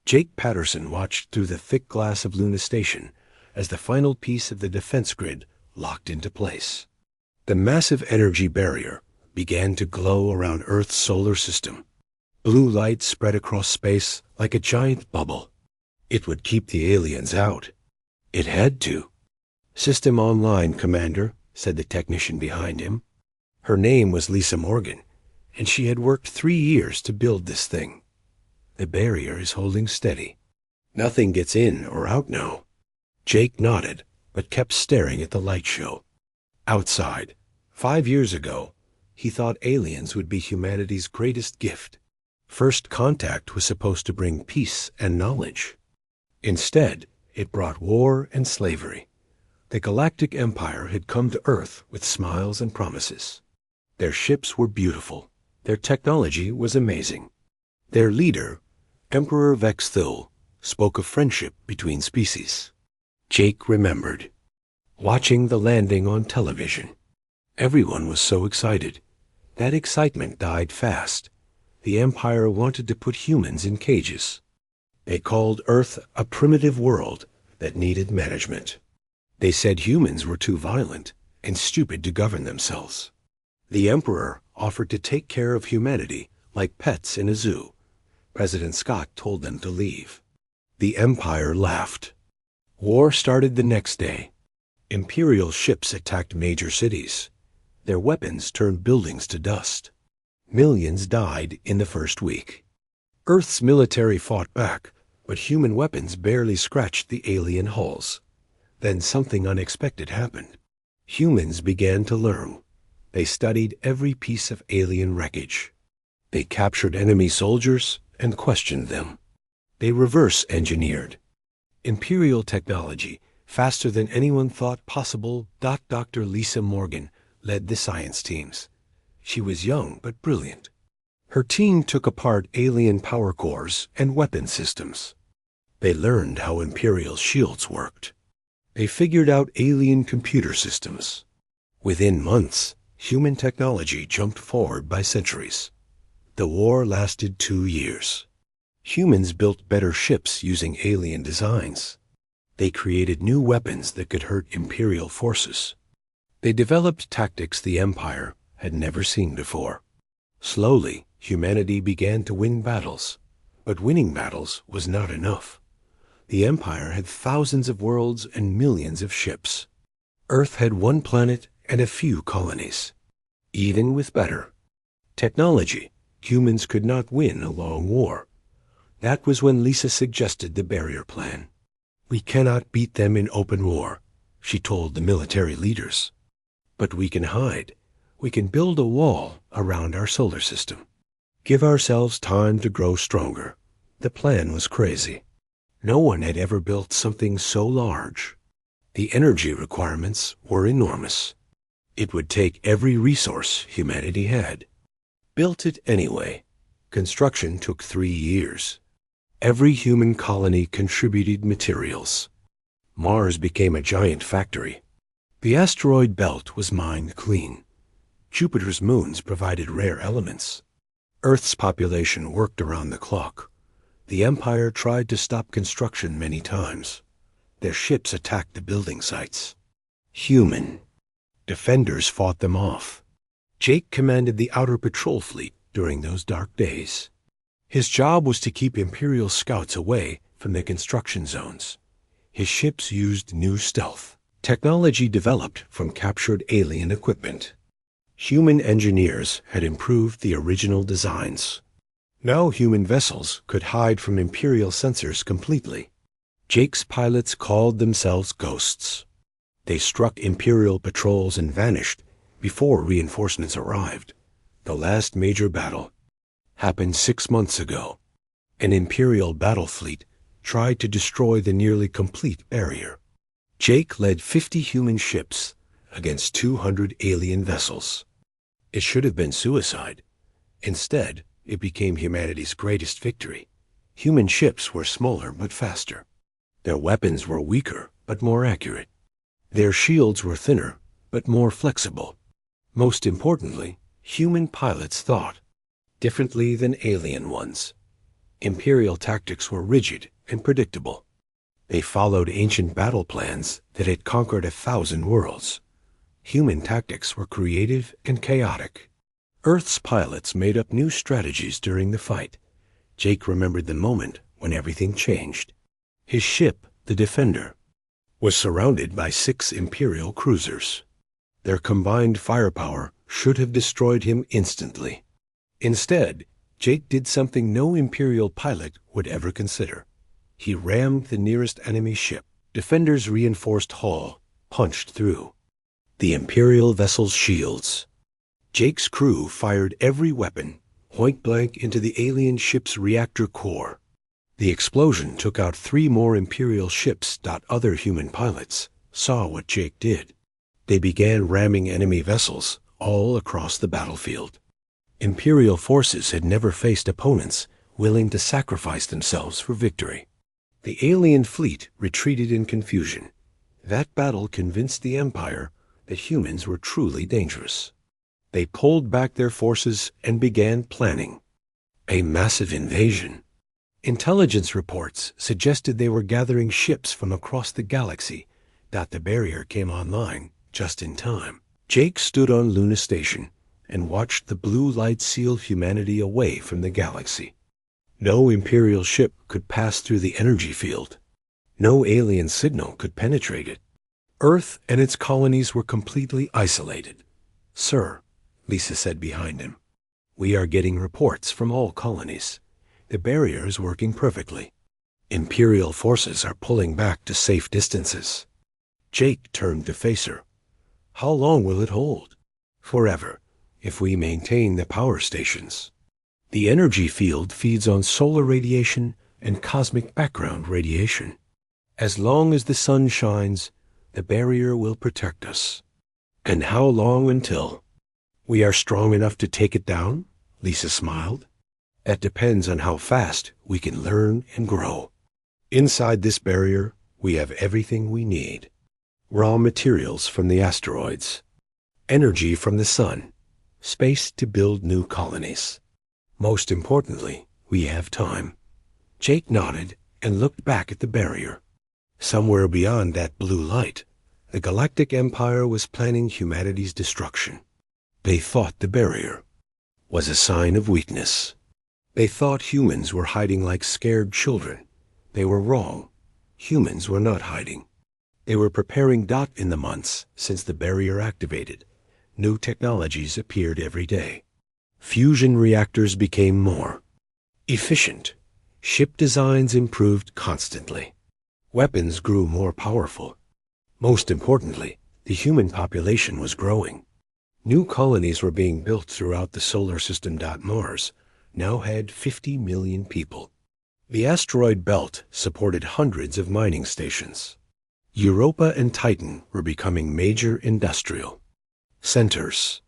Jake Patterson watched through the thick glass of Luna Station as the final piece of the defense grid locked into place. The massive energy barrier began to glow around Earth's solar system. Blue light spread across space like a giant bubble. It would keep the aliens out. It had to. "System online, Commander," said the technician behind him. Her name was Lisa Morgan, and she had worked 3 years to build this thing. "The barrier is holding steady. Nothing gets in or out now." Jake nodded, but kept staring at the light show. Outside, 5 years ago, he thought aliens would be humanity's greatest gift. First contact was supposed to bring peace and knowledge. Instead, it brought war and slavery. The Galactic Empire had come to Earth with smiles and promises. Their ships were beautiful. Their technology was amazing. Their leader, Emperor Vex Thul, spoke of friendship between species. Jake remembered watching the landing on television. Everyone was so excited. That excitement died fast. The Empire wanted to put humans in cages. They called Earth a primitive world that needed management. They said humans were too violent and stupid to govern themselves. The Emperor offered to take care of humanity like pets in a zoo. President Scott told them to leave. The Empire laughed. War started the next day. Imperial ships attacked major cities. Their weapons turned buildings to dust. Millions died in the first week. Earth's military fought back, but human weapons barely scratched the alien hulls. Then something unexpected happened. Humans began to learn. They studied every piece of alien wreckage. They captured enemy soldiers and questioned them. They reverse-engineered. Imperial technology, faster than anyone thought possible. Dr. Lisa Morgan led the science teams. She was young but brilliant. Her team took apart alien power cores and weapon systems. They learned how Imperial shields worked. They figured out alien computer systems. Within months, human technology jumped forward by centuries. The war lasted 2 years. Humans built better ships using alien designs. They created new weapons that could hurt Imperial forces. They developed tactics the Empire had never seen before. Slowly, humanity began to win battles. But winning battles was not enough. The Empire had thousands of worlds and millions of ships. Earth had one planet and a few colonies. Even with better technology, humans could not win a long war. That was when Lisa suggested the barrier plan. "We cannot beat them in open war," she told the military leaders. "But we can hide. We can build a wall around our solar system. Give ourselves time to grow stronger." The plan was crazy. No one had ever built something so large. The energy requirements were enormous. It would take every resource humanity had. Built it anyway. Construction took 3 years. Every human colony contributed materials. Mars became a giant factory. The asteroid belt was mined clean. Jupiter's moons provided rare elements. Earth's population worked around the clock. The Empire tried to stop construction many times. Their ships attacked the building sites. Human defenders fought them off. Jake commanded the outer patrol fleet during those dark days. His job was to keep Imperial scouts away from the construction zones. His ships used new stealth technology developed from captured alien equipment. Human engineers had improved the original designs. Now human vessels could hide from Imperial sensors completely. Jake's pilots called themselves ghosts. They struck Imperial patrols and vanished before reinforcements arrived. The last major battle happened 6 months ago. An Imperial battle fleet tried to destroy the nearly complete barrier. Jake led 50 human ships against 200 alien vessels. It should have been suicide. Instead, it became humanity's greatest victory. Human ships were smaller but faster. Their weapons were weaker but more accurate. Their shields were thinner but more flexible. Most importantly, human pilots thought differently than alien ones. Imperial tactics were rigid and predictable. They followed ancient battle plans that had conquered 1,000 worlds. Human tactics were creative and chaotic. Earth's pilots made up new strategies during the fight. Jake remembered the moment when everything changed. His ship, the Defender, was surrounded by 6 Imperial cruisers. Their combined firepower should have destroyed him instantly. Instead, Jake did something no Imperial pilot would ever consider. He rammed the nearest enemy ship. Defender's reinforced hull punched through the Imperial vessel's shields. Jake's crew fired every weapon point blank into the alien ship's reactor core. The explosion took out 3 more Imperial ships. Other human pilots saw what Jake did. They began ramming enemy vessels all across the battlefield. Imperial forces had never faced opponents willing to sacrifice themselves for victory. The alien fleet retreated in confusion. That battle convinced the Empire that humans were truly dangerous. They pulled back their forces and began planning a massive invasion. Intelligence reports suggested they were gathering ships from across the galaxy. The barrier came online just in time. Jake stood on Luna Station and watched the blue light seal humanity away from the galaxy. No Imperial ship could pass through the energy field. No alien signal could penetrate it. Earth and its colonies were completely isolated. "Sir," Lisa said behind him, "we are getting reports from all colonies. The barrier is working perfectly. Imperial forces are pulling back to safe distances." Jake turned to face her. "How long will it hold?" "Forever, if we maintain the power stations. The energy field feeds on solar radiation and cosmic background radiation. As long as the sun shines, the barrier will protect us." "And how long until we are strong enough to take it down?" Lisa smiled. "That depends on how fast we can learn and grow. Inside this barrier, we have everything we need. Raw materials from the asteroids, energy from the sun, space to build new colonies. Most importantly, we have time." Jake nodded and looked back at the barrier. Somewhere beyond that blue light, the Galactic Empire was planning humanity's destruction. They thought the barrier was a sign of weakness. They thought humans were hiding like scared children. They were wrong. Humans were not hiding. They were preparing. In the months since the barrier activated, new technologies appeared every day. Fusion reactors became more efficient. Ship designs improved constantly. Weapons grew more powerful. Most importantly, the human population was growing. New colonies were being built throughout the solar system. Mars now had 50 million people. The asteroid belt supported hundreds of mining stations. Europa and Titan were becoming major industrial centers.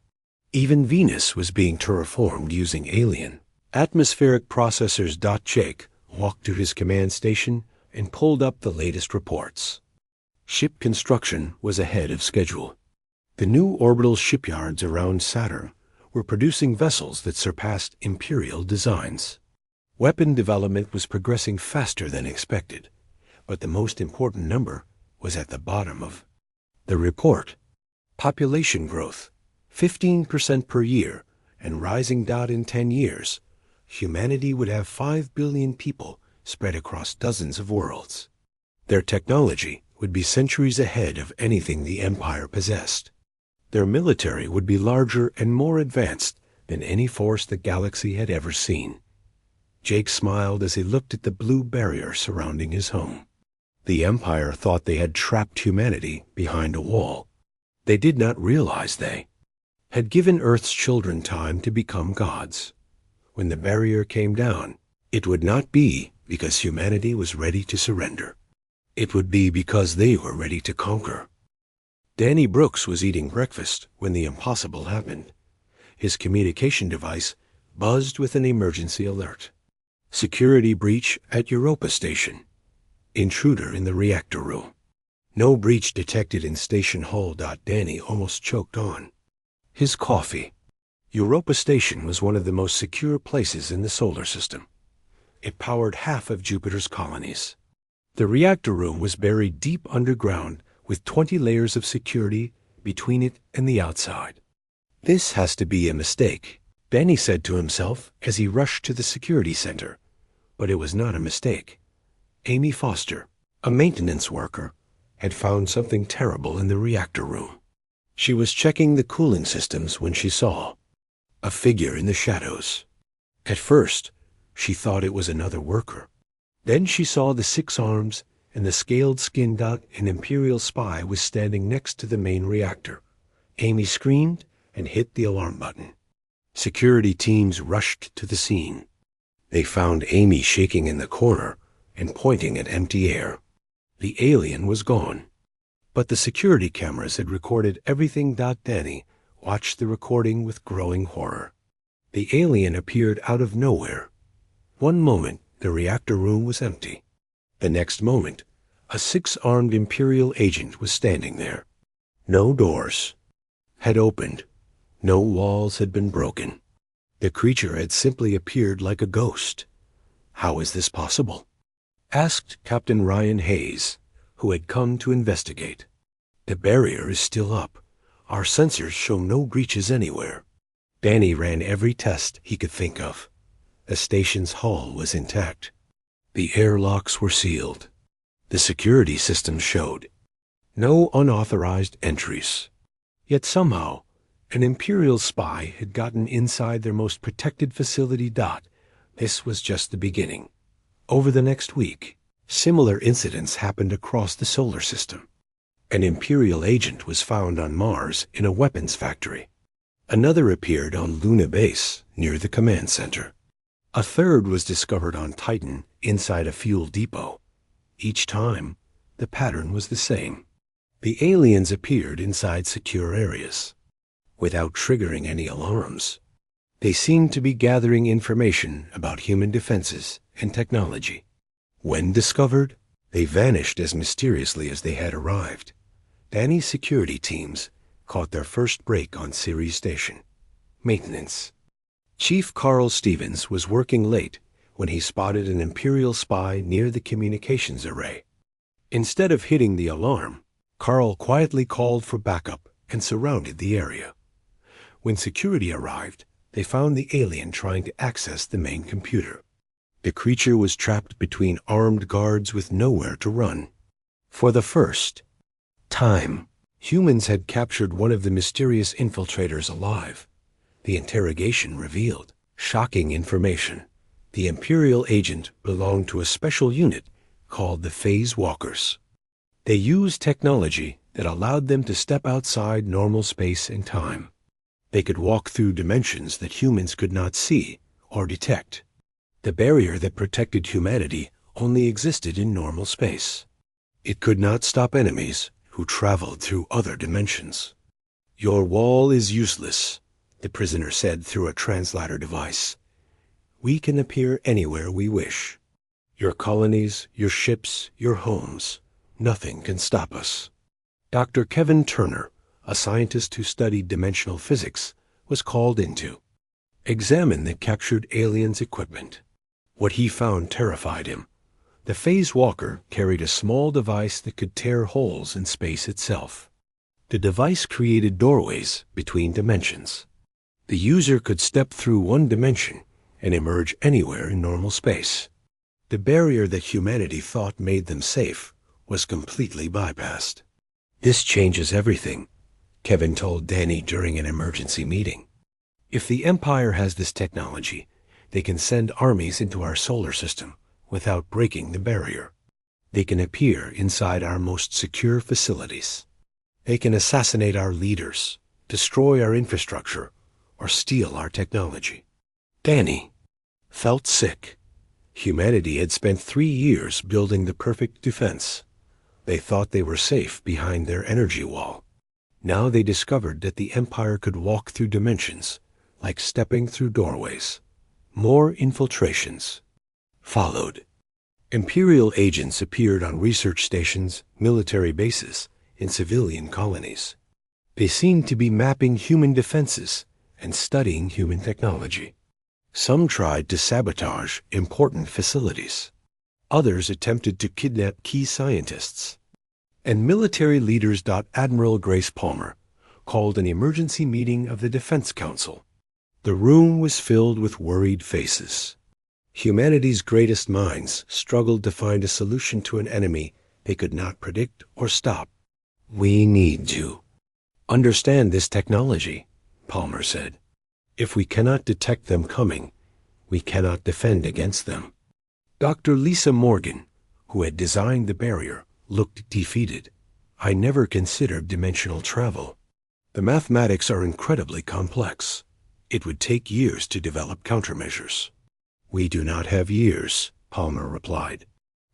Even Venus was being terraformed using alien atmospheric processors. Jake walked to his command station and pulled up the latest reports. Ship construction was ahead of schedule. The new orbital shipyards around Saturn were producing vessels that surpassed Imperial designs. Weapon development was progressing faster than expected, but the most important number was at the bottom of the report. Population growth, 15% per year, and rising. In 10 years, humanity would have 5 billion people spread across dozens of worlds. Their technology would be centuries ahead of anything the Empire possessed. Their military would be larger and more advanced than any force the galaxy had ever seen. Jake smiled as he looked at the blue barrier surrounding his home. The Empire thought they had trapped humanity behind a wall. They did not realize they had given Earth's children time to become gods. When the barrier came down, it would not be because humanity was ready to surrender. It would be because they were ready to conquer. Danny Brooks was eating breakfast when the impossible happened. His communication device buzzed with an emergency alert. Security breach at Europa Station. Intruder in the reactor room. No breach detected in station hull. Danny almost choked on his coffee. Europa Station was one of the most secure places in the solar system. It powered half of Jupiter's colonies. The reactor room was buried deep underground with 20 layers of security between it and the outside. This has to be a mistake, Danny said to himself as he rushed to the security center. But it was not a mistake. Amy Foster, a maintenance worker, had found something terrible in the reactor room. She was checking the cooling systems when she saw a figure in the shadows. At first, she thought it was another worker. Then she saw the 6 arms and the scaled skin dot an Imperial spy was standing next to the main reactor. Amy screamed and hit the alarm button. Security teams rushed to the scene. They found Amy shaking in the corner and pointing at empty air. The alien was gone. But the security cameras had recorded everything. Danny watched the recording with growing horror. The alien appeared out of nowhere. One moment, the reactor room was empty. The next moment, a 6-armed Imperial agent was standing there. No doors had opened. No walls had been broken. The creature had simply appeared like a ghost. How is this possible? Asked Captain Ryan Hayes, who had come to investigate. The barrier is still up. Our sensors show no breaches anywhere. Danny ran every test he could think of. The station's hull was intact. The airlocks were sealed. The security system showed no unauthorized entries. Yet somehow, an Imperial spy had gotten inside their most protected facility. This was just the beginning. Over the next week, similar incidents happened across the solar system. An Imperial agent was found on Mars in a weapons factory. Another appeared on Luna Base near the command center. A third was discovered on Titan inside a fuel depot. Each time, the pattern was the same. The aliens appeared inside secure areas, without triggering any alarms. They seemed to be gathering information about human defenses and technology. When discovered, they vanished as mysteriously as they had arrived. Danny's security teams caught their first break on Ceres Station. Maintenance. Chief Carl Stevens was working late when he spotted an Imperial spy near the communications array. Instead of hitting the alarm, Carl quietly called for backup and surrounded the area. When security arrived, they found the alien trying to access the main computer. The creature was trapped between armed guards with nowhere to run. For the first time, humans had captured one of the mysterious infiltrators alive. The interrogation revealed shocking information. The Imperial agent belonged to a special unit called the Phase Walkers. They used technology that allowed them to step outside normal space and time. They could walk through dimensions that humans could not see or detect. The barrier that protected humanity only existed in normal space. It could not stop enemies who traveled through other dimensions. "Your wall is useless," the prisoner said through a translator device. "We can appear anywhere we wish. Your colonies, your ships, your homes, nothing can stop us." Dr. Kevin Turner, a scientist who studied dimensional physics, was called in to examine the captured aliens' equipment. What he found terrified him. The Phase Walker carried a small device that could tear holes in space itself. The device created doorways between dimensions. The user could step through one dimension and emerge anywhere in normal space. The barrier that humanity thought made them safe was completely bypassed. "This changes everything," Kevin told Danny during an emergency meeting. "If the Empire has this technology, they can send armies into our solar system without breaking the barrier. They can appear inside our most secure facilities. They can assassinate our leaders, destroy our infrastructure, or steal our technology." Danny felt sick. Humanity had spent 3 years building the perfect defense. They thought they were safe behind their energy wall. Now they discovered that the Empire could walk through dimensions, like stepping through doorways. More infiltrations followed. Imperial agents appeared on research stations, military bases, and civilian colonies. They seemed to be mapping human defenses and studying human technology. Some tried to sabotage important facilities. Others attempted to kidnap key scientists. And military leaders. Admiral Grace Palmer called an emergency meeting of the Defense Council. The room was filled with worried faces. Humanity's greatest minds struggled to find a solution to an enemy they could not predict or stop. "We need to understand this technology," Palmer said. "If we cannot detect them coming, we cannot defend against them." Dr. Lisa Morgan, who had designed the barrier, looked defeated. "I never considered dimensional travel. The mathematics are incredibly complex. It would take years to develop countermeasures." "We do not have years," Palmer replied.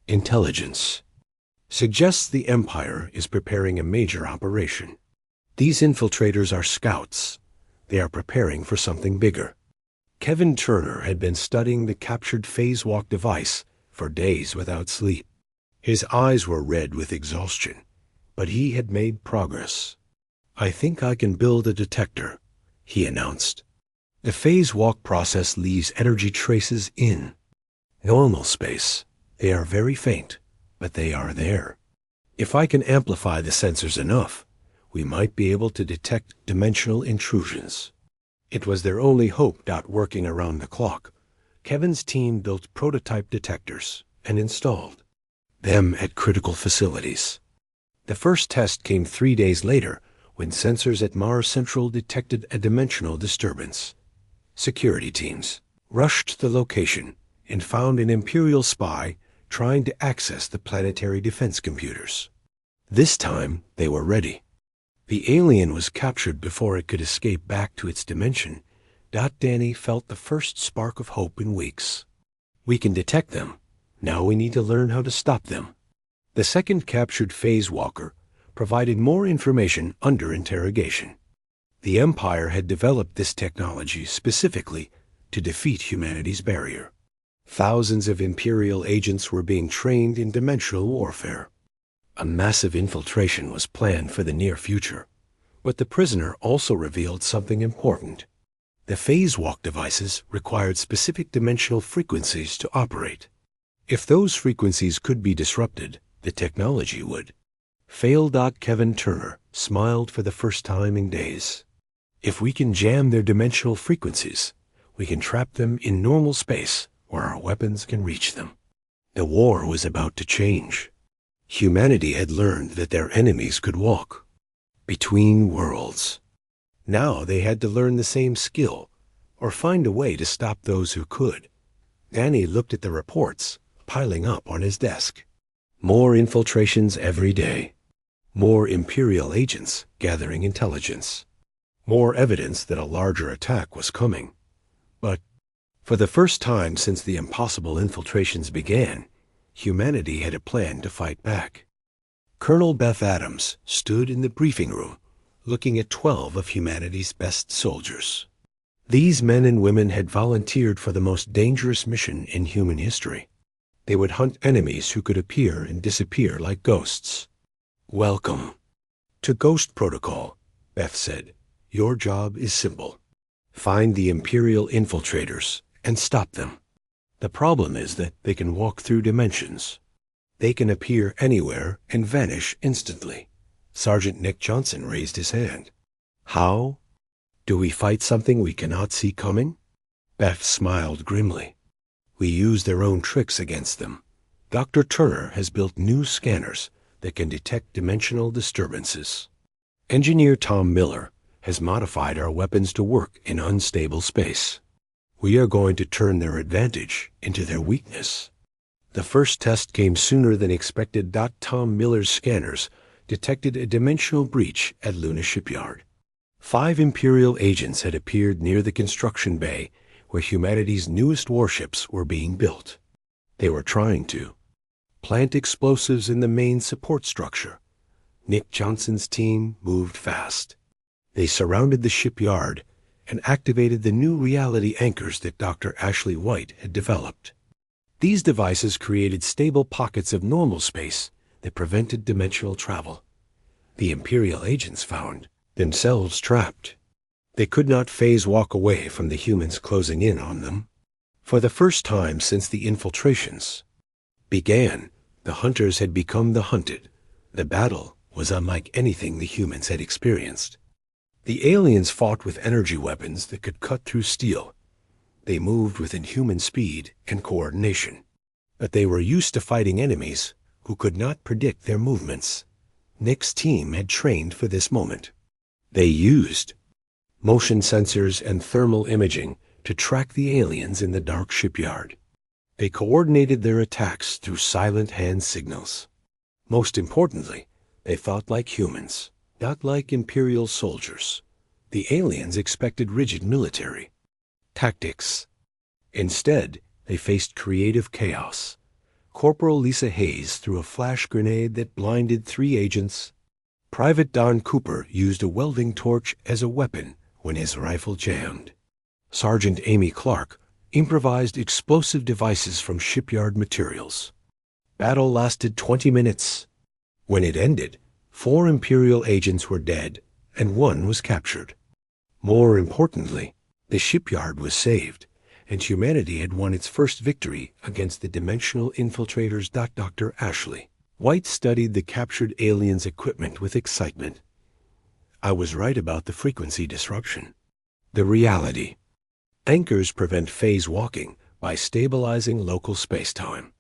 "Intelligence suggests the Empire is preparing a major operation. These infiltrators are scouts. They are preparing for something bigger." Kevin Turner had been studying the captured phase walk device for days without sleep. His eyes were red with exhaustion, but he had made progress. "I think I can build a detector," he announced. "The phase walk process leaves energy traces in normal space. They are very faint, but they are there. If I can amplify the sensors enough, we might be able to detect dimensional intrusions." It was their only hope. Working around the clock, Kevin's team built prototype detectors and installed them at critical facilities. The first test came 3 days later when sensors at Mars Central detected a dimensional disturbance. Security teams rushed to the location and found an Imperial spy trying to access the planetary defense computers. This time they were ready. The alien was captured before it could escape back to its dimension. Danny felt the first spark of hope in weeks. "We can detect them. Now we need to learn how to stop them." The second captured phase walker provided more information under interrogation. The Empire had developed this technology specifically to defeat humanity's barrier. Thousands of Imperial agents were being trained in dimensional warfare. A massive infiltration was planned for the near future, but the prisoner also revealed something important. The phase walk devices required specific dimensional frequencies to operate. If those frequencies could be disrupted, the technology would fail. Kevin Turner smiled for the first time in days. "If we can jam their dimensional frequencies, we can trap them in normal space where our weapons can reach them." The war was about to change. Humanity had learned that their enemies could walk between worlds. Now they had to learn the same skill, or find a way to stop those who could. Danny looked at the reports piling up on his desk. More infiltrations every day. More Imperial agents gathering intelligence. More evidence that a larger attack was coming. But for the first time since the impossible infiltrations began, humanity had a plan to fight back. Colonel Beth Adams stood in the briefing room, looking at 12 of humanity's best soldiers. These men and women had volunteered for the most dangerous mission in human history. They would hunt enemies who could appear and disappear like ghosts. "Welcome to Ghost Protocol," Beth said. "Your job is simple. Find the Imperial infiltrators and stop them. The problem is that they can walk through dimensions. They can appear anywhere and vanish instantly." Sergeant Nick Johnson raised his hand. "How? Do we fight something we cannot see coming?" Beth smiled grimly. "We use their own tricks against them. Dr. Turner has built new scanners that can detect dimensional disturbances. Engineer Tom Miller has modified our weapons to work in unstable space. We are going to turn their advantage into their weakness." The first test came sooner than expected. Tom Miller's scanners detected a dimensional breach at Luna Shipyard. 5 Imperial agents had appeared near the construction bay where humanity's newest warships were being built. They were trying to plant explosives in the main support structure. Nick Johnson's team moved fast. They surrounded the shipyard and activated the new reality anchors that Dr. Ashley White had developed. These devices created stable pockets of normal space that prevented dimensional travel. The Imperial agents found themselves trapped. They could not phase walk away from the humans closing in on them. For the first time since the infiltrations began, the hunters had become the hunted. The battle was unlike anything the humans had experienced. The aliens fought with energy weapons that could cut through steel. They moved with inhuman speed and coordination. But they were used to fighting enemies who could not predict their movements. Nick's team had trained for this moment. They used motion sensors and thermal imaging to track the aliens in the dark shipyard. They coordinated their attacks through silent hand signals. Most importantly, they thought like humans, not like Imperial soldiers. The aliens expected rigid military tactics. Instead, they faced creative chaos. Corporal Lisa Hayes threw a flash grenade that blinded 3 agents. Private Don Cooper used a welding torch as a weapon when his rifle jammed. Sergeant Amy Clark improvised explosive devices from shipyard materials. Battle lasted 20 minutes. When it ended, 4 Imperial agents were dead and 1 was captured. More importantly, the shipyard was saved, and humanity had won its first victory against the dimensional infiltrators. Dr. Ashley White studied the captured aliens' equipment with excitement. I was right about the frequency disruption. The reality. Anchors prevent phase walking by stabilizing local space-time.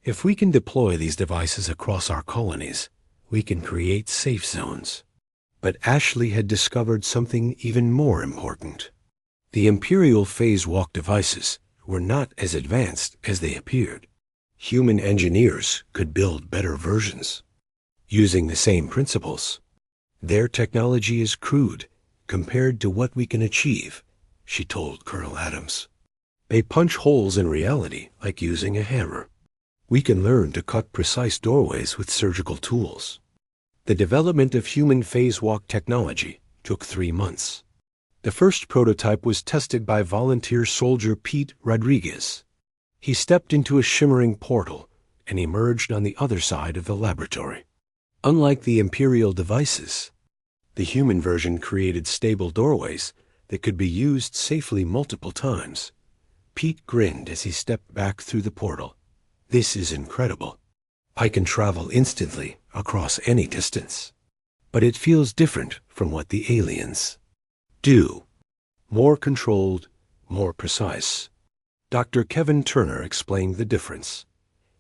If we can deploy these devices across our colonies, we can create safe zones. But Ashley had discovered something even more important. The Imperial phase walk devices were not as advanced as they appeared. Human engineers could build better versions using the same principles. Their technology is crude compared to what we can achieve, she told Colonel Adams. They punch holes in reality like using a hammer. We can learn to cut precise doorways with surgical tools. The development of human phase walk technology took 3 months. The first prototype was tested by volunteer soldier Pete Rodriguez. He stepped into a shimmering portal and emerged on the other side of the laboratory. Unlike the Imperial devices, the human version created stable doorways that could be used safely multiple times. Pete grinned as he stepped back through the portal. This is incredible. I can travel instantly across any distance. But it feels different from what the aliens do. More controlled, more precise. Dr. Kevin Turner explained the difference.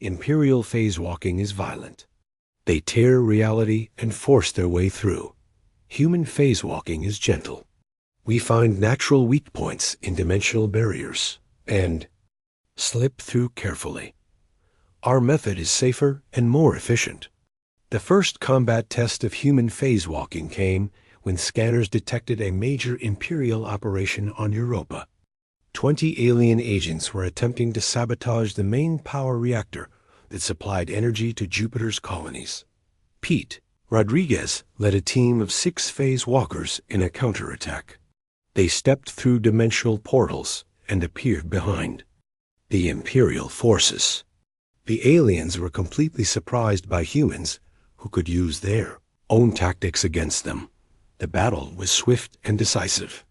Imperial phase walking is violent. They tear reality and force their way through. Human phase walking is gentle. We find natural weak points in dimensional barriers and slip through carefully. Our method is safer and more efficient. The first combat test of human phase walking came when scanners detected a major Imperial operation on Europa. 20 alien agents were attempting to sabotage the main power reactor that supplied energy to Jupiter's colonies. Pete Rodriguez led a team of 6 phase walkers in a counterattack. They stepped through dimensional portals and appeared behind the Imperial forces. The aliens were completely surprised by humans who could use their own tactics against them. The battle was swift and decisive.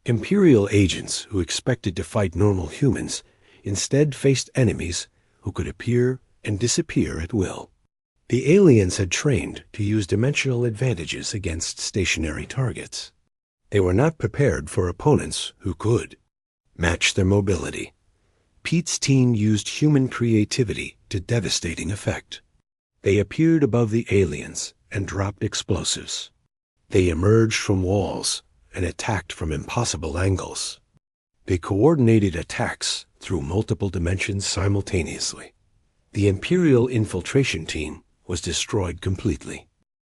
Imperial agents who expected to fight normal humans instead faced enemies who could appear and disappear at will. The aliens had trained to use dimensional advantages against stationary targets. They were not prepared for opponents who could match their mobility. Pete's team used human creativity to devastating effect. They appeared above the aliens and dropped explosives. They emerged from walls and attacked from impossible angles. They coordinated attacks through multiple dimensions simultaneously. The Imperial infiltration team was destroyed completely.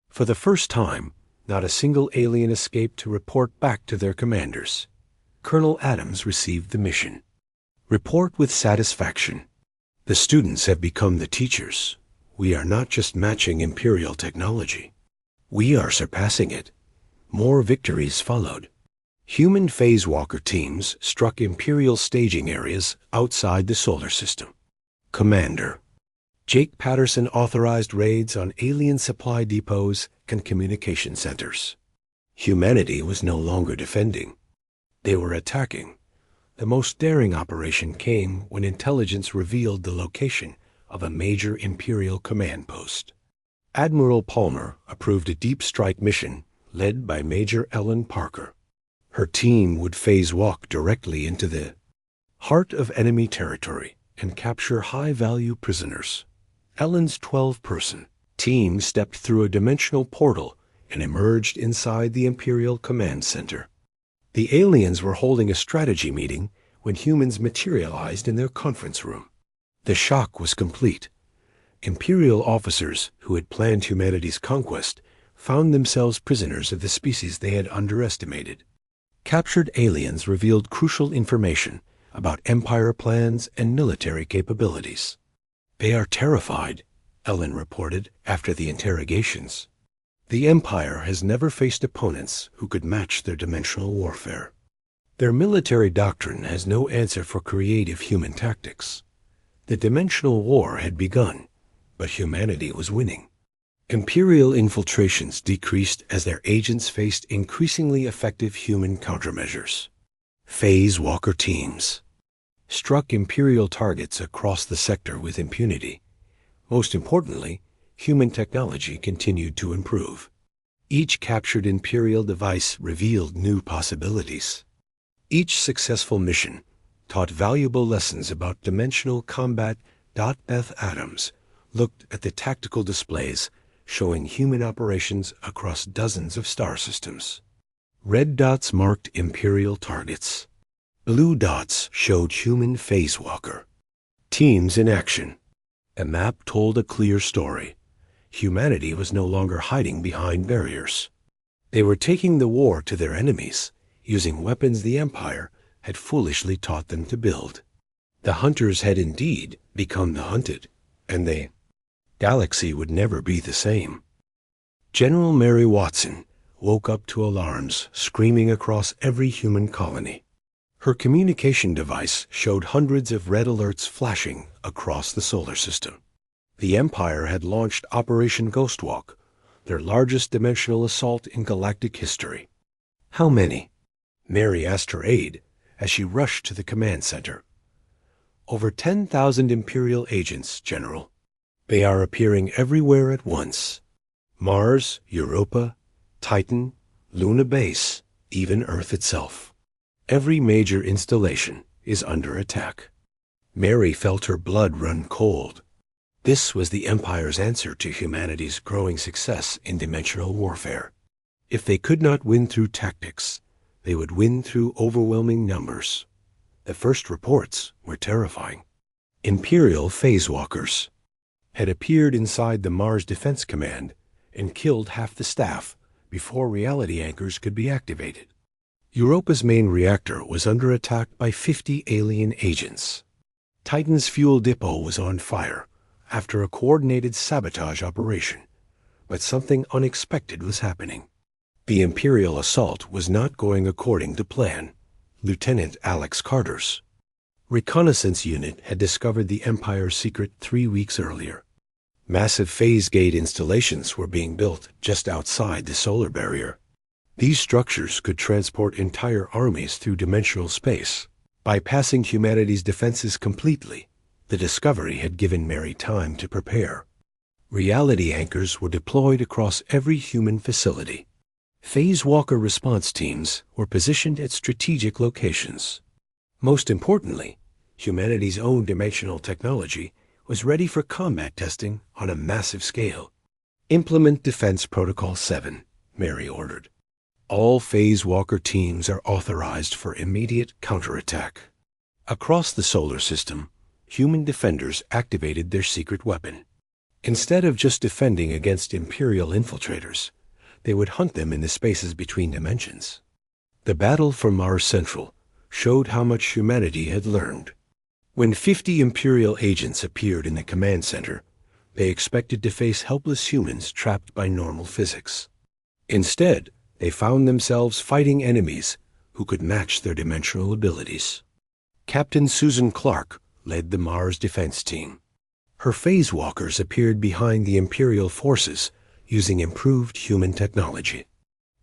For the first time, not a single alien escaped to report back to their commanders. Colonel Adams received the mission. Report with satisfaction. The students have become the teachers. We are not just matching Imperial technology. We are surpassing it. More victories followed. Human phase walker teams struck Imperial staging areas outside the solar system. Commander Jake Patterson authorized raids on alien supply depots and communication centers. Humanity was no longer defending. They were attacking. The most daring operation came when intelligence revealed the location of a major Imperial command post. Admiral Palmer approved a deep strike mission led by Major Ellen Parker. Her team would phase walk directly into the heart of enemy territory and capture high-value prisoners. Ellen's 12-person team stepped through a dimensional portal and emerged inside the Imperial Command Center. The aliens were holding a strategy meeting when humans materialized in their conference room. The shock was complete. Imperial officers who had planned humanity's conquest found themselves prisoners of the species they had underestimated. Captured aliens revealed crucial information about Empire plans and military capabilities. "They are terrified," Ellen reported after the interrogations. "The Empire has never faced opponents who could match their dimensional warfare. Their military doctrine has no answer for creative human tactics. The dimensional war had begun, but humanity was winning." Imperial infiltrations decreased as their agents faced increasingly effective human countermeasures. Phase Walker teams struck Imperial targets across the sector with impunity. Most importantly, human technology continued to improve. Each captured Imperial device revealed new possibilities. Each successful mission taught valuable lessons about dimensional combat. Beth Adams looked at the tactical displays showing human operations across dozens of star systems. Red dots marked Imperial targets. Blue dots showed human phase walker teams in action. A map told a clear story. Humanity was no longer hiding behind barriers. They were taking the war to their enemies, using weapons the Empire had foolishly taught them to build. The hunters had indeed become the hunted, and the galaxy would never be the same. General Mary Watson woke up to alarms screaming across every human colony. Her communication device showed hundreds of red alerts flashing across the solar system. The Empire had launched Operation Ghostwalk, their largest dimensional assault in galactic history. "How many?" Mary asked her aide as she rushed to the command center. "Over 10,000 Imperial agents, General. They are appearing everywhere at once. Mars, Europa, Titan, Luna Base, even Earth itself. Every major installation is under attack." Mary felt her blood run cold. This was the Empire's answer to humanity's growing success in dimensional warfare. If they could not win through tactics, they would win through overwhelming numbers. The first reports were terrifying. Imperial phase walkers had appeared inside the Mars Defense Command and killed half the staff before reality anchors could be activated. Europa's main reactor was under attack by 50 alien agents. Titan's fuel depot was on fire after a coordinated sabotage operation, but something unexpected was happening. The Imperial assault was not going according to plan. Lieutenant Alex Carter's reconnaissance unit had discovered the Empire's secret 3 weeks earlier. Massive phase gate installations were being built just outside the solar barrier. These structures could transport entire armies through dimensional space. Bypassing humanity's defenses completely, the discovery had given Mary time to prepare. Reality anchors were deployed across every human facility. Phase walker response teams were positioned at strategic locations. Most importantly, humanity's own dimensional technology was ready for combat testing on a massive scale. "Implement Defense Protocol 7, Mary ordered. "All phase walker teams are authorized for immediate counterattack." Across the solar system, human defenders activated their secret weapon. Instead of just defending against Imperial infiltrators, they would hunt them in the spaces between dimensions. The battle for Mars Central showed how much humanity had learned. When 50 Imperial agents appeared in the command center, they expected to face helpless humans trapped by normal physics. Instead, they found themselves fighting enemies who could match their dimensional abilities. Captain Susan Clark led the Mars defense team. Her phase walkers appeared behind the Imperial forces using improved human technology.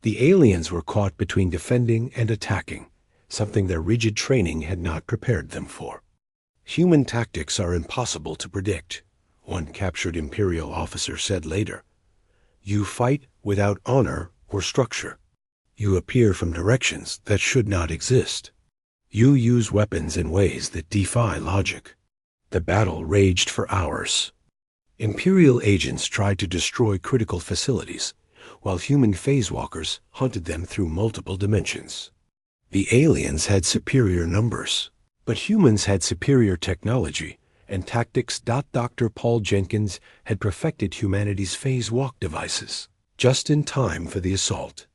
The aliens were caught between defending and attacking, something their rigid training had not prepared them for. Human tactics are impossible to predict, one captured Imperial officer said later. You fight without honor or structure. You appear from directions that should not exist. You use weapons in ways that defy logic. The battle raged for hours. Imperial agents tried to destroy critical facilities, while human phasewalkers hunted them through multiple dimensions. The aliens had superior numbers, but humans had superior technology and tactics. Dr. Paul Jenkins had perfected humanity's phase walk devices, just in time for the assault.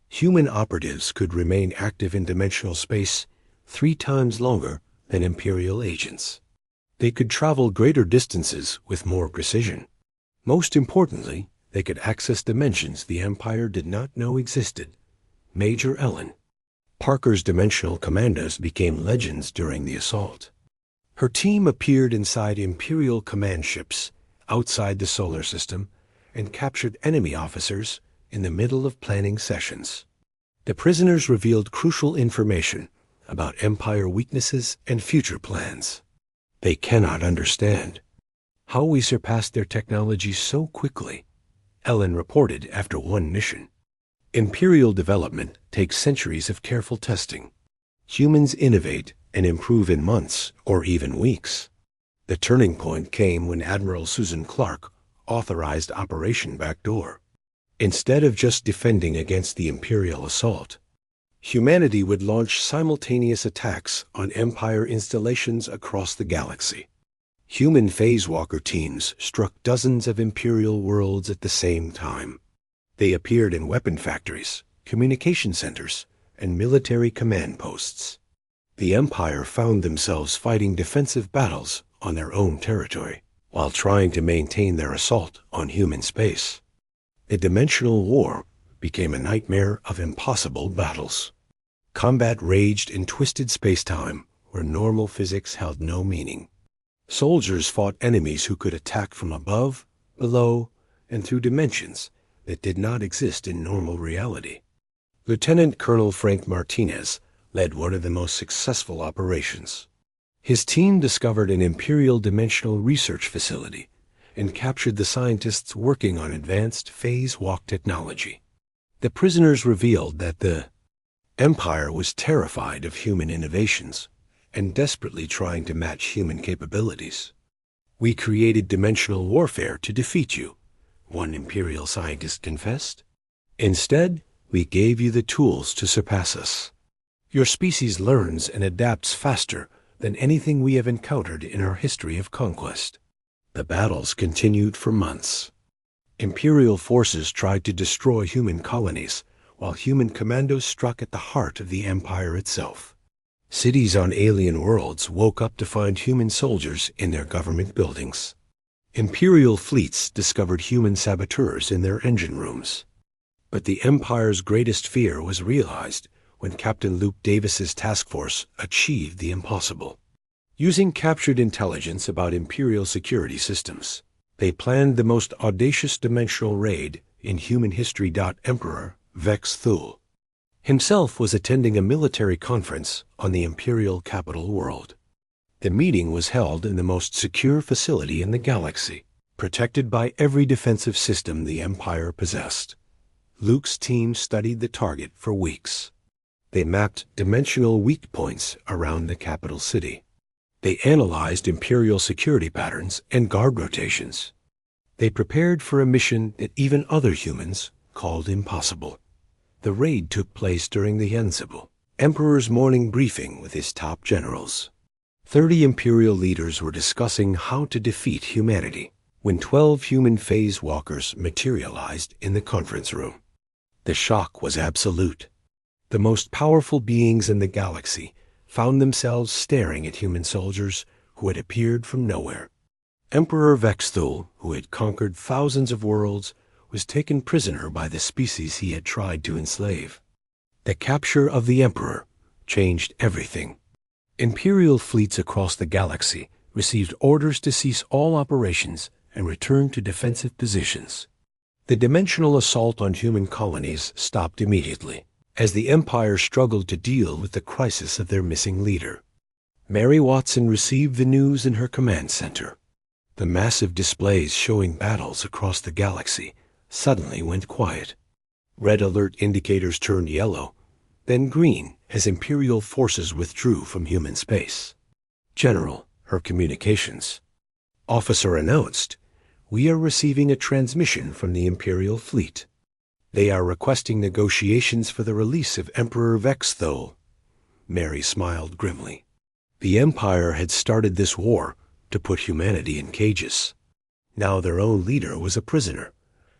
Human operatives could remain active in dimensional space 3 times longer than Imperial agents. They could travel greater distances with more precision. Most importantly, they could access dimensions the Empire did not know existed. Major Ellen Parker's dimensional commandos became legends during the assault. Her team appeared inside Imperial command ships outside the solar system and captured enemy officers in the middle of planning sessions. The prisoners revealed crucial information about Empire weaknesses and future plans. They cannot understand how we surpassed their technology so quickly, Ellen reported after one mission. Imperial development takes centuries of careful testing. Humans innovate and improve in months or even weeks. The turning point came when Admiral Susan Clark authorized Operation Backdoor. Instead of just defending against the Imperial assault, humanity would launch simultaneous attacks on Empire installations across the galaxy. Human phasewalker teams struck dozens of Imperial worlds at the same time. They appeared in weapon factories, communication centers, and military command posts. The Empire found themselves fighting defensive battles on their own territory, while trying to maintain their assault on human space. The dimensional war became a nightmare of impossible battles. Combat raged in twisted space-time where normal physics held no meaning. Soldiers fought enemies who could attack from above, below, and through dimensions that did not exist in normal reality. Lieutenant Colonel Frank Martinez led one of the most successful operations. His team discovered an Imperial dimensional research facility and captured the scientists working on advanced phase walk technology. The prisoners revealed that the Empire was terrified of human innovations and desperately trying to match human capabilities. We created dimensional warfare to defeat you, one Imperial scientist confessed. Instead, we gave you the tools to surpass us. Your species learns and adapts faster than anything we have encountered in our history of conquest. The battles continued for months. Imperial forces tried to destroy human colonies, while human commandos struck at the heart of the Empire itself. Cities on alien worlds woke up to find human soldiers in their government buildings. Imperial fleets discovered human saboteurs in their engine rooms. But the Empire's greatest fear was realized when Captain Luke Davis's task force achieved the impossible. Using captured intelligence about Imperial security systems, they planned the most audacious dimensional raid in human history. Emperor Vex Thul himself was attending a military conference on the Imperial capital world. The meeting was held in the most secure facility in the galaxy, protected by every defensive system the Empire possessed. Luke's team studied the target for weeks. They mapped dimensional weak points around the capital city. They analyzed Imperial security patterns and guard rotations. They prepared for a mission that even other humans called impossible. The raid took place during the Yensible, Emperor's morning briefing with his top generals. 30 Imperial leaders were discussing how to defeat humanity when 12 human phase walkers materialized in the conference room. The shock was absolute. The most powerful beings in the galaxy found themselves staring at human soldiers who had appeared from nowhere. Emperor Vexthul, who had conquered thousands of worlds, was taken prisoner by the species he had tried to enslave. The capture of the Emperor changed everything. Imperial fleets across the galaxy received orders to cease all operations and return to defensive positions. The dimensional assault on human colonies stopped immediately. as the Empire struggled to deal with the crisis of their missing leader. Mary Watson received the news in her command center. The massive displays showing battles across the galaxy suddenly went quiet. Red alert indicators turned yellow, then green as Imperial forces withdrew from human space. General, her communications. Officer announced, "We are receiving a transmission from the Imperial fleet. They are requesting negotiations for the release of Emperor Vexthol." Mary smiled grimly. The Empire had started this war to put humanity in cages. Now their own leader was a prisoner,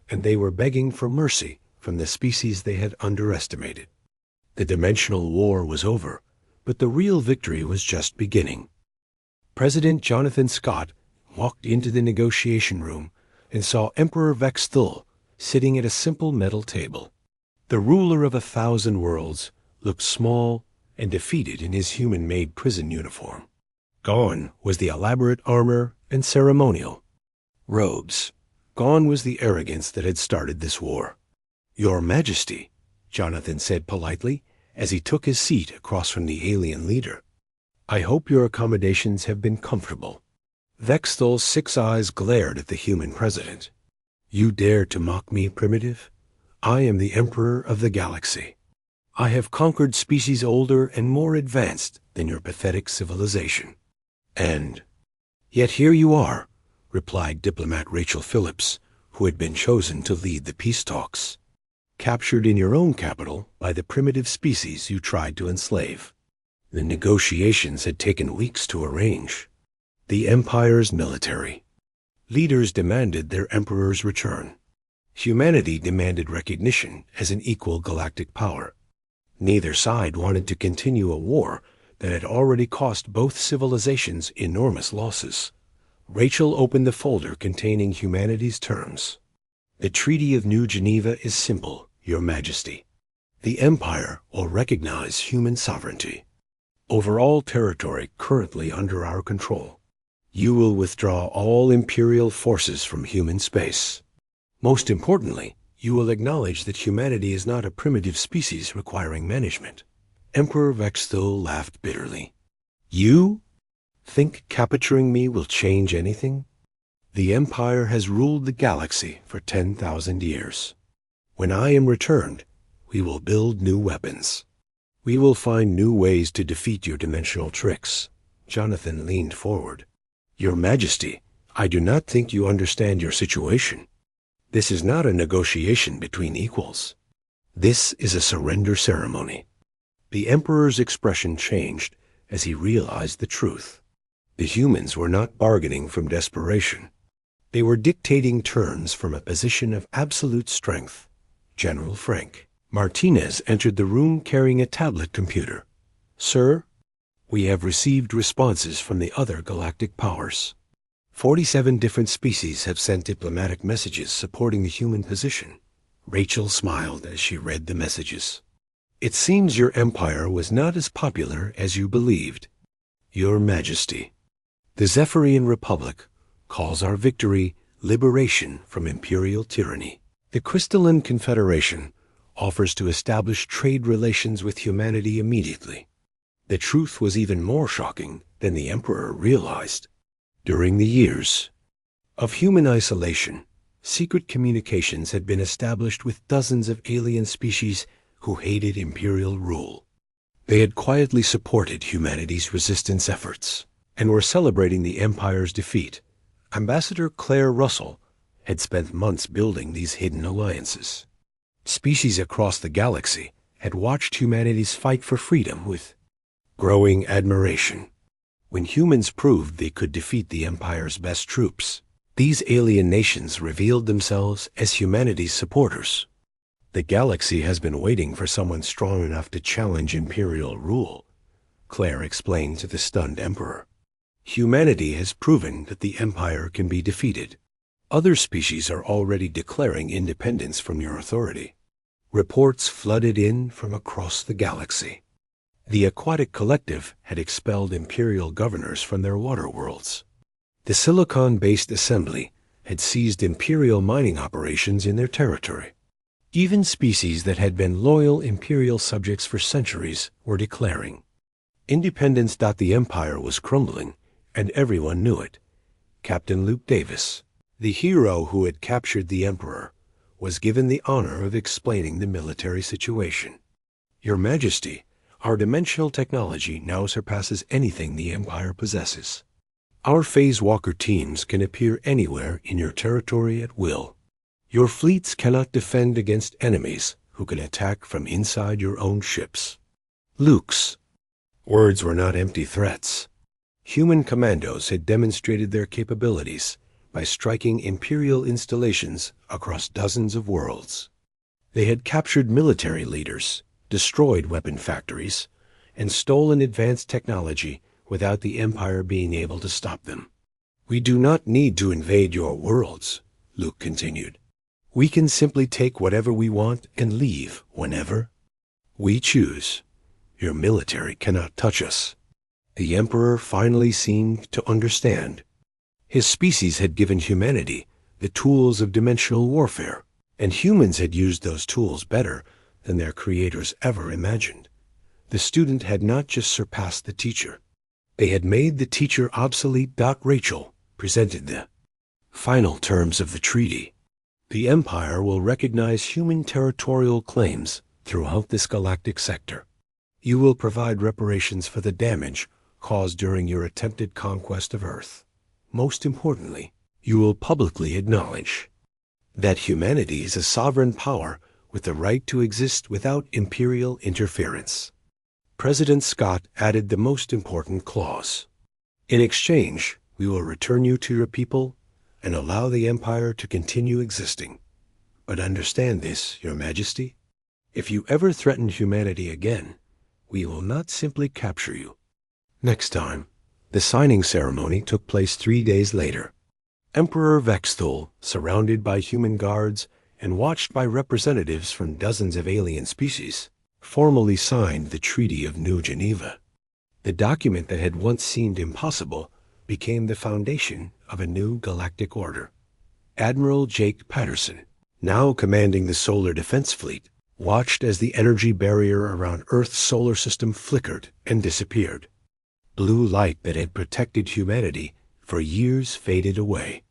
and they were begging for mercy from the species they had underestimated. The dimensional war was over, but the real victory was just beginning. President Jonathan Scott walked into the negotiation room and saw Emperor Vexthol sitting at a simple metal table. The ruler of 1,000 worlds looked small and defeated in his human-made prison uniform. Gone was the elaborate armor and ceremonial robes. Gone was the arrogance that had started this war. "Your Majesty," Jonathan said politely as he took his seat across from the alien leader. "I hope your accommodations have been comfortable." Vexthol's 6 eyes glared at the human president. "You dare to mock me, primitive? I am the Emperor of the galaxy. I have conquered species older and more advanced than your pathetic civilization. And yet here you are," replied diplomat Rachel Phillips, who had been chosen to lead the peace talks, "captured in your own capital by the primitive species you tried to enslave." The negotiations had taken weeks to arrange. The Empire's military leaders demanded their emperor's return. Humanity demanded recognition as an equal galactic power. Neither side wanted to continue a war that had already cost both civilizations enormous losses. Rachel opened the folder containing humanity's terms. "The Treaty of New Geneva is simple, Your Majesty. The Empire will recognize human sovereignty over all territory currently under our control. You will withdraw all Imperial forces from human space. Most importantly, you will acknowledge that humanity is not a primitive species requiring management." Emperor Vexthol laughed bitterly. "You think capturing me will change anything? The Empire has ruled the galaxy for 10,000 years. When I am returned, we will build new weapons. We will find new ways to defeat your dimensional tricks." Jonathan leaned forward. "Your Majesty, I do not think you understand your situation. This is not a negotiation between equals. This is a surrender ceremony." The Emperor's expression changed as he realized the truth. The humans were not bargaining from desperation. They were dictating terms from a position of absolute strength. General Frank Martinez entered the room carrying a tablet computer. "Sir, we have received responses from the other galactic powers. 47 different species have sent diplomatic messages supporting the human position." Rachel smiled as she read the messages. "It seems your empire was not as popular as you believed. Your Majesty, the Zephyrian Republic calls our victory liberation from imperial tyranny. The Crystalline Confederation offers to establish trade relations with humanity immediately." The truth was even more shocking than the Emperor realized. During the years of human isolation, secret communications had been established with dozens of alien species who hated imperial rule. They had quietly supported humanity's resistance efforts and were celebrating the Empire's defeat. Ambassador Claire Russell had spent months building these hidden alliances. Species across the galaxy had watched humanity's fight for freedom with growing admiration. When humans proved they could defeat the Empire's best troops, these alien nations revealed themselves as humanity's supporters. "The galaxy has been waiting for someone strong enough to challenge imperial rule," Claire explained to the stunned Emperor. "Humanity has proven that the Empire can be defeated. Other species are already declaring independence from your authority." Reports flooded in from across the galaxy. The Aquatic Collective had expelled imperial governors from their water worlds. The Silicon-based assembly had seized imperial mining operations in their territory. Even species that had been loyal imperial subjects for centuries were declaring independence. The empire was crumbling, and everyone knew it. Captain Luke Davis, the hero who had captured the Emperor, was given the honor of explaining the military situation. Your Majesty, our dimensional technology now surpasses anything the Empire possesses. Our Phase Walker teams can appear anywhere in your territory at will. Your fleets cannot defend against enemies who can attack from inside your own ships. Luke's words were not empty threats. Human commandos had demonstrated their capabilities by striking Imperial installations across dozens of worlds. They had captured military leaders, destroyed weapon factories, and stolen advanced technology without the Empire being able to stop them. We do not need to invade your worlds, Luke continued. We can simply take whatever we want and leave whenever we choose. Your military cannot touch us. The Emperor finally seemed to understand. His species had given humanity the tools of dimensional warfare, and humans had used those tools better than their creators ever imagined. The student had not just surpassed the teacher. They had made the teacher obsolete. Rachel presented the final terms of the treaty. The Empire will recognize human territorial claims throughout this galactic sector. You will provide reparations for the damage caused during your attempted conquest of Earth. Most importantly, you will publicly acknowledge that humanity is a sovereign power with the right to exist without imperial interference. President Scott added the most important clause. In exchange, we will return you to your people and allow the Empire to continue existing. But understand this, Your Majesty. If you ever threaten humanity again, we will not simply capture you. Next time, the signing ceremony took place 3 days later. Emperor Vexthul, surrounded by human guards and watched by representatives from dozens of alien species, formally signed the Treaty of New Geneva. The document that had once seemed impossible became the foundation of a new galactic order. Admiral Jake Patterson, now commanding the Solar Defense Fleet, watched as the energy barrier around Earth's solar system flickered and disappeared. Blue light that had protected humanity for years faded away.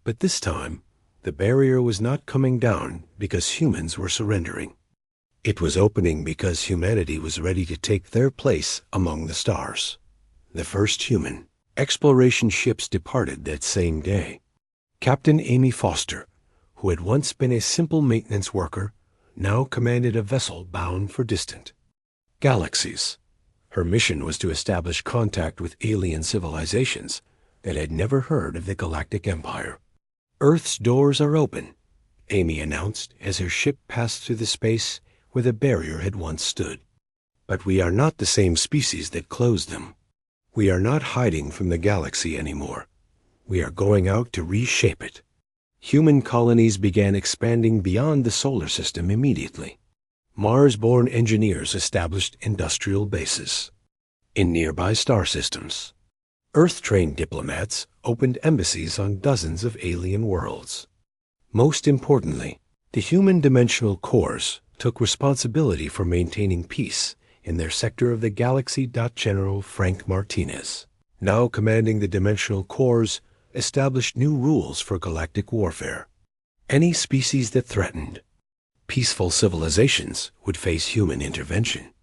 But this time, the barrier was not coming down because humans were surrendering. It was opening because humanity was ready to take their place among the stars. The first human exploration ships departed that same day. Captain Amy Foster, who had once been a simple maintenance worker, now commanded a vessel bound for distant galaxies. Her mission was to establish contact with alien civilizations that had never heard of the Galactic Empire. Earth's doors are open, Amy announced as her ship passed through the space where the barrier had once stood. But we are not the same species that closed them. We are not hiding from the galaxy anymore. We are going out to reshape it. Human colonies began expanding beyond the solar system immediately. Mars-born engineers established industrial bases in nearby star systems. Earth-trained diplomats opened embassies on dozens of alien worlds. Most importantly, the human dimensional cores took responsibility for maintaining peace in their sector of the galaxy. General Frank Martinez, now commanding the dimensional cores, established new rules for galactic warfare. Any species that threatened peaceful civilizations would face human intervention.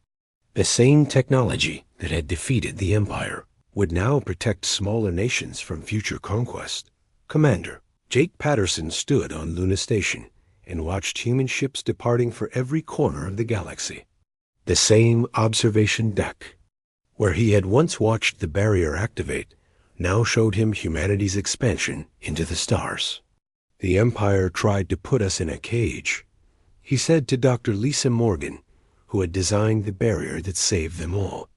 The same technology that had defeated the Empire would now protect smaller nations from future conquest. Commander Jake Patterson stood on Luna Station and watched human ships departing for every corner of the galaxy. The same observation deck, where he had once watched the barrier activate, now showed him humanity's expansion into the stars. The Empire tried to put us in a cage, he said to Dr. Lisa Morgan, who had designed the barrier that saved them all.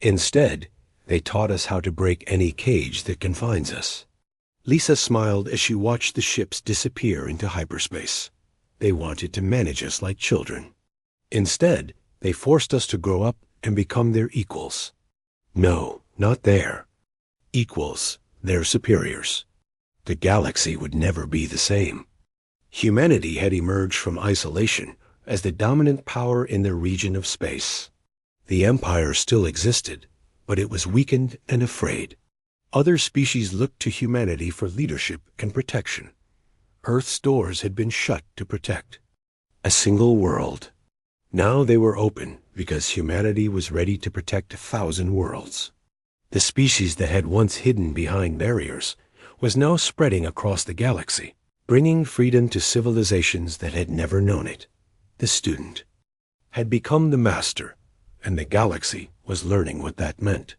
Instead, they taught us how to break any cage that confines us. Lisa smiled as she watched the ships disappear into hyperspace. They wanted to manage us like children. Instead, they forced us to grow up and become their equals. No, not their equals, their superiors. The galaxy would never be the same. Humanity had emerged from isolation as the dominant power in their region of space. The Empire still existed, but it was weakened and afraid. Other species looked to humanity for leadership and protection. Earth's doors had been shut to protect a single world. Now they were open because humanity was ready to protect 1,000 worlds. The species that had once hidden behind barriers was now spreading across the galaxy, bringing freedom to civilizations that had never known it. The student had become the master, and the galaxy was learning what that meant.